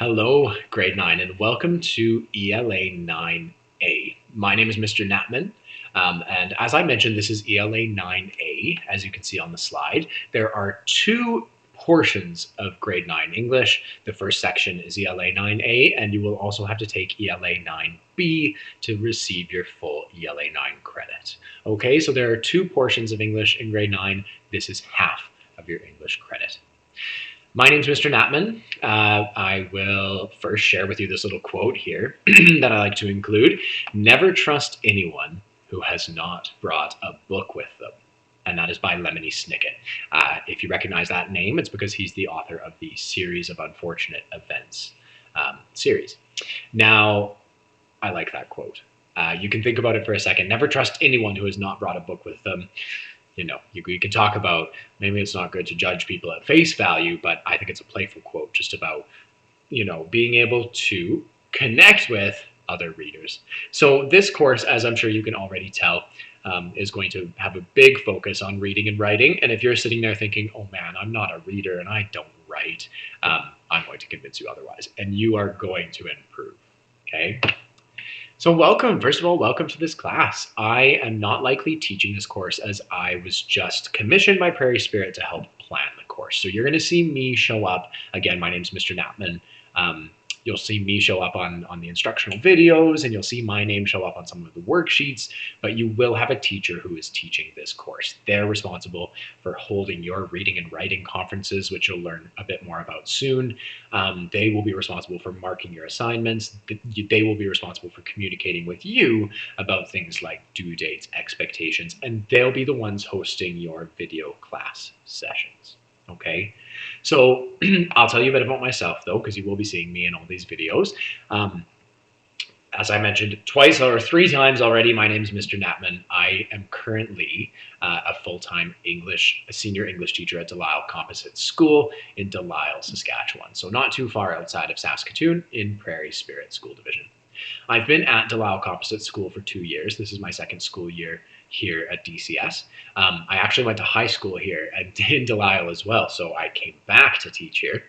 Hello, grade 9, and welcome to ELA 9A. My name is Mr. Natman, and as I mentioned, this is ELA 9A, as you can see on the slide. There are two portions of grade 9 English. The first section is ELA 9A, and you will also have to take ELA 9B to receive your full ELA 9 credit. Okay, so there are two portions of English in grade 9. This is half of your English credit. My name's Mr. Natman. I will first share with you this little quote here that I like to include. Never trust anyone who has not brought a book with them. And that is by Lemony Snicket. If you recognize that name, it's because he's the author of the Series of Unfortunate Events series. Now, I like that quote. You can think about it for a second. Never trust anyone who has not brought a book with them. You know, you can talk about maybe it's not good to judge people at face value, but I think it's a playful quote just about, being able to connect with other readers. So this course, as I'm sure you can already tell, is going to have a big focus on reading and writing. And if you're sitting there thinking, oh man, I'm not a reader and I don't write, I'm going to convince you otherwise. And you are going to improve, okay? So welcome, first of all, welcome to this class. I am not likely teaching this course as I was just commissioned by Prairie Spirit to help plan the course. So you're going to see me show up. Again, my name's Mr. Natman. You'll see me show up on the instructional videos, and you'll see my name show up on some of the worksheets, but you will have a teacher who is teaching this course. They're responsible for holding your reading and writing conferences, which you'll learn a bit more about soon. They will be responsible for marking your assignments. They will be responsible for communicating with you about things like due dates, expectations, and they'll be the ones hosting your video class sessions. Okay, so I'll tell you a bit about myself though, because you will be seeing me in all these videos. As I mentioned twice or three times already, my name is Mr. Natman. I am currently a full-time senior English teacher at Delisle Composite School in Delisle, Saskatchewan. So not too far outside of Saskatoon in Prairie Spirit School Division. I've been at Delisle Composite School for 2 years. This is my second school year here at DCS. I actually went to high school here in Delisle as well, so I came back to teach here.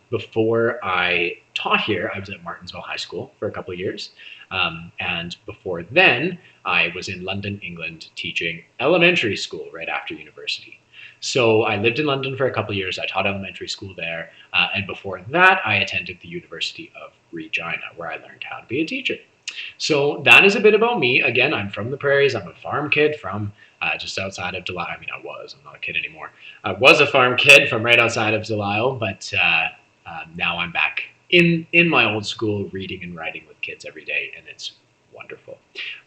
Before I taught here, I was at Martensville High School for a couple of years. And before then, I was in London, England, teaching elementary school right after university. So I lived in London for a couple of years. I taught elementary school there. And before that, I attended the University of Regina, where I learned how to be a teacher. So that is a bit about me. Again, I'm from the prairies. I'm a farm kid from just outside of Delisle. I mean, I'm not a kid anymore. I was a farm kid from right outside of Delisle, but now I'm back in my old school reading and writing with kids every day, and it's wonderful.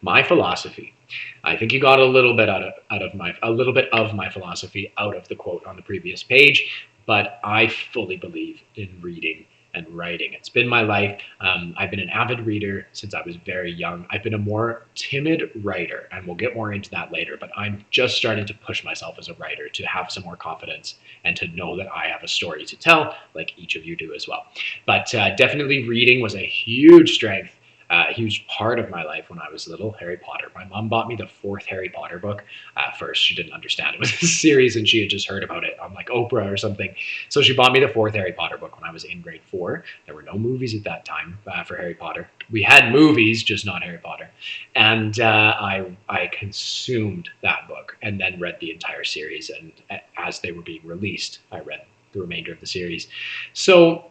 My philosophy. I think you got a little bit of my philosophy out of the quote on the previous page, but I fully believe in reading and writing. It's been my life. I've been an avid reader since I was very young. I've been a more timid writer, and we'll get more into that later, but I'm just starting to push myself as a writer to have some more confidence and to know that I have a story to tell, like each of you do as well. But definitely reading was a huge strength, a huge part of my life when I was little. Harry Potter. My mom bought me the 4th Harry Potter book. At first, she didn't understand it was a series, and she had just heard about it on like Oprah or something. So she bought me the 4th Harry Potter book when I was in grade 4. There were no movies at that time for Harry Potter. We had movies, just not Harry Potter. And I consumed that book and then read the entire series. And as they were being released, I read the remainder of the series. So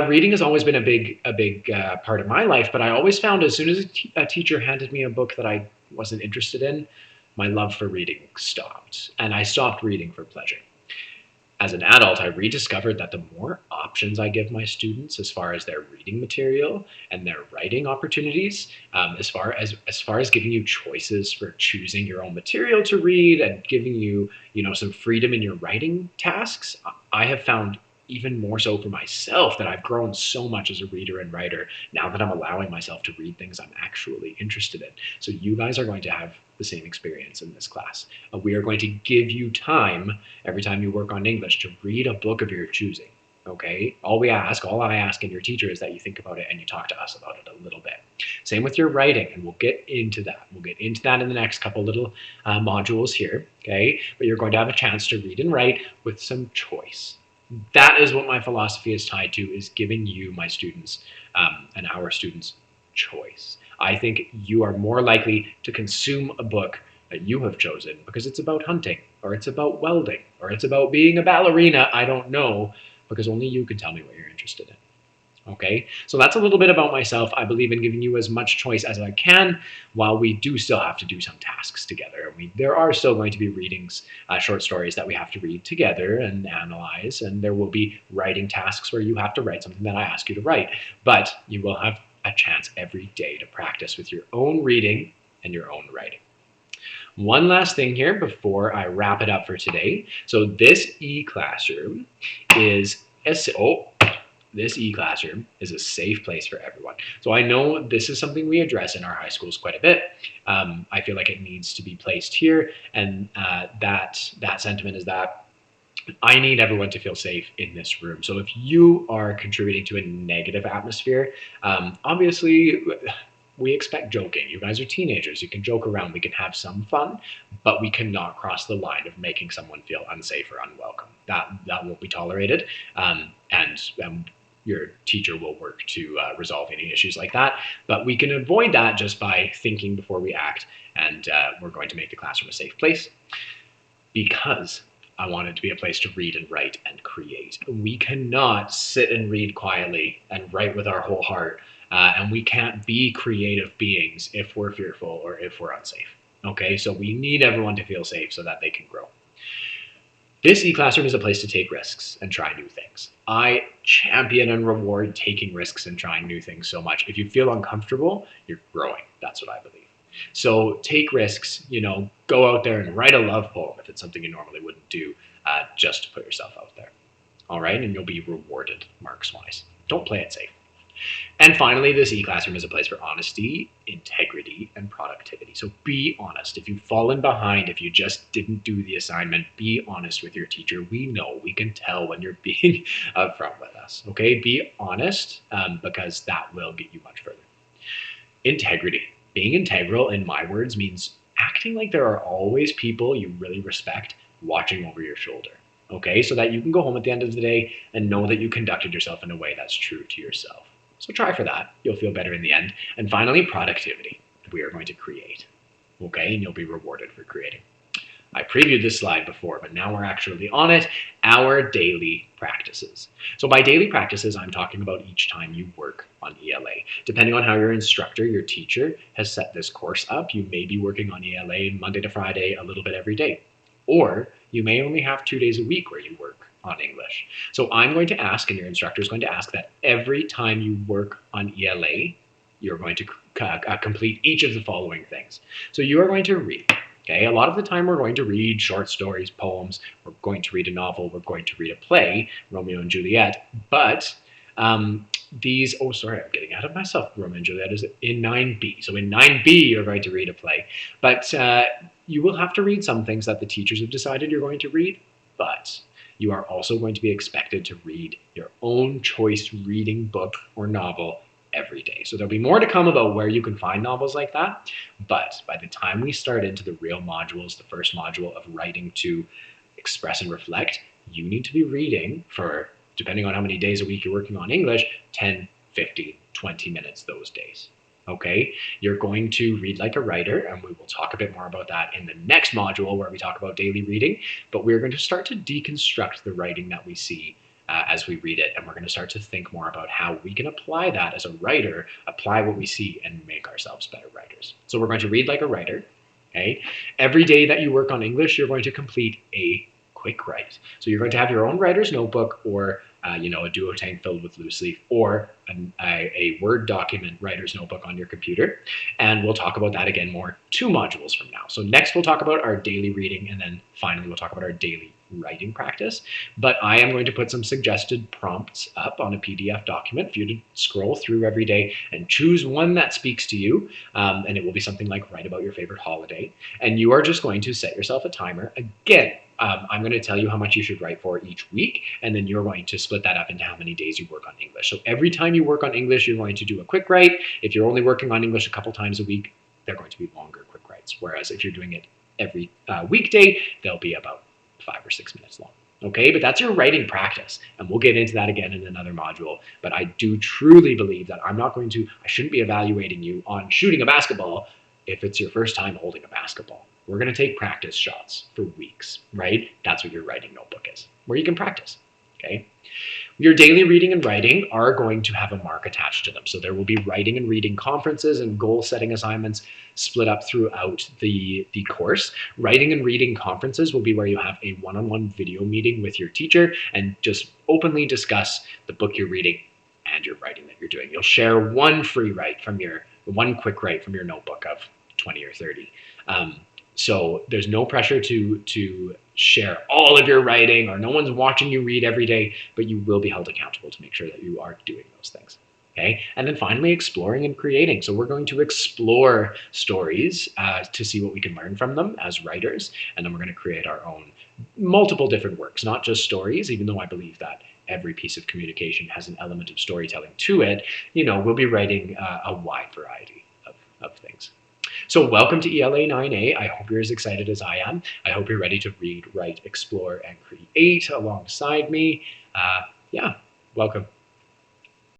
reading has always been a big part of my life, but I always found as soon as a teacher handed me a book that I wasn't interested in, my love for reading stopped, and I stopped reading for pleasure. As an adult, I rediscovered that the more options I give my students as far as their reading material and their writing opportunities, as far as giving you choices for choosing your own material to read and giving you, some freedom in your writing tasks, I have found even more so for myself that I've grown so much as a reader and writer now that I'm allowing myself to read things I'm actually interested in. So you guys are going to have the same experience in this class. We are going to give you time every time you work on English to read a book of your choosing. Okay? All I ask in your teacher is that you think about it and you talk to us about it a little bit. Same with your writing, and we'll get into that. We'll get into that in the next couple little modules here, okay? But you're going to have a chance to read and write with some choice. That is what my philosophy is tied to, is giving you, my students, and our students, choice. I think you are more likely to consume a book that you have chosen because it's about hunting, or it's about welding, or it's about being a ballerina. I don't know, because only you can tell me what you're interested in. Okay, so that's a little bit about myself. I believe in giving you as much choice as I can, while we do still have to do some tasks together. There are still going to be readings, short stories that we have to read together and analyze, and there will be writing tasks where you have to write something that I ask you to write. But you will have a chance every day to practice with your own reading and your own writing. One last thing here before I wrap it up for today. So this e-classroom is this e-classroom is a safe place for everyone. So I know this is something we address in our high schools quite a bit. I feel like it needs to be placed here, and that sentiment is that I need everyone to feel safe in this room. So if you are contributing to a negative atmosphere, obviously we expect joking. You guys are teenagers. You can joke around. We can have some fun, but we cannot cross the line of making someone feel unsafe or unwelcome. That won't be tolerated. And your teacher will work to resolve any issues like that. But we can avoid that just by thinking before we act, and we're going to make the classroom a safe place, because I want it to be a place to read and write and create. We cannot sit and read quietly and write with our whole heart, and we can't be creative beings if we're fearful or if we're unsafe. Okay, so we need everyone to feel safe so that they can grow. This e-classroom is a place to take risks and try new things. I champion and reward taking risks and trying new things so much. If you feel uncomfortable, you're growing. That's what I believe. So take risks, go out there and write a love poem if it's something you normally wouldn't do, just to put yourself out there. All right, and you'll be rewarded marks-wise. Don't play it safe. And finally, this e-classroom is a place for honesty, integrity, and productivity. So be honest. If you've fallen behind, if you just didn't do the assignment, be honest with your teacher. We know, we can tell when you're being upfront with us. Okay, be honest, because that will get you much further. Integrity. Being integral, in my words, means acting like there are always people you really respect watching over your shoulder. Okay, so that you can go home at the end of the day and know that you conducted yourself in a way that's true to yourself. So try for that. You'll feel better in the end. And finally, productivity. We are going to create. Okay, and you'll be rewarded for creating. I previewed this slide before, but now we're actually on it. Our daily practices. So by daily practices, I'm talking about each time you work on ELA. Depending on how your instructor, your teacher, has set this course up, you may be working on ELA Monday to Friday, a little bit every day. Or you may only have 2 days a week where you work on English. So I'm going to ask, and your instructor is going to ask, that every time you work on ELA, you're going to complete each of the following things. So you are going to read. Okay, a lot of the time we're going to read short stories, poems, we're going to read a novel, we're going to read a play, Romeo and Juliet, but I'm getting ahead of myself. Romeo and Juliet is in 9B. So in 9B, you're going to read a play, but you will have to read some things that the teachers have decided you're going to read, but you are also going to be expected to read your own choice reading book or novel every day. So there'll be more to come about where you can find novels like that. But by the time we start into the real modules, the first module of writing to express and reflect, you need to be reading for, depending on how many days a week you're working on English, 10, 15, 20 minutes those days. Okay, you're going to read like a writer, and we will talk a bit more about that in the next module where we talk about daily reading. But we're going to start to deconstruct the writing that we see as we read it, and we're going to start to think more about how we can apply that as a writer, apply what we see, and make ourselves better writers. So we're going to read like a writer. Okay, every day that you work on English, you're going to complete a quick write. So you're going to have your own writer's notebook, or a duotang filled with loose leaf, or a Word document writer's notebook on your computer. And we'll talk about that again more 2 modules from now. So next we'll talk about our daily reading, and then finally we'll talk about our daily writing practice. But I am going to put some suggested prompts up on a PDF document for you to scroll through every day and choose one that speaks to you. And it will be something like write about your favorite holiday. And you are just going to set yourself a timer. Again, I'm going to tell you how much you should write for each week, and then you're going to split that up into how many days you work on English. So every time you work on English, you're going to do a quick write. If you're only working on English a couple times a week, they're going to be longer quick writes. Whereas if you're doing it every weekday, they'll be about 5 or 6 minutes long. Okay, but that's your writing practice. And we'll get into that again in another module. But I do truly believe that I shouldn't be evaluating you on shooting a basketball if it's your first time holding a basketball. We're going to take practice shots for weeks, right? That's what your writing notebook is, where you can practice. Okay. Your daily reading and writing are going to have a mark attached to them. So there will be writing and reading conferences and goal setting assignments split up throughout the course. Writing and reading conferences will be where you have a one-on-one video meeting with your teacher and just openly discuss the book you're reading and your writing that you're doing. You'll share one quick write from your notebook of 20 or 30. So there's no pressure to share all of your writing, or no one's watching you read every day, but you will be held accountable to make sure that you are doing those things. Okay. And then finally, exploring and creating. So we're going to explore stories to see what we can learn from them as writers. And then we're going to create our own multiple different works, not just stories, even though I believe that every piece of communication has an element of storytelling to it. We'll be writing a wide variety of things. So welcome to ELA 9A. I hope you're as excited as I am. I hope you're ready to read, write, explore, and create alongside me. Yeah, welcome.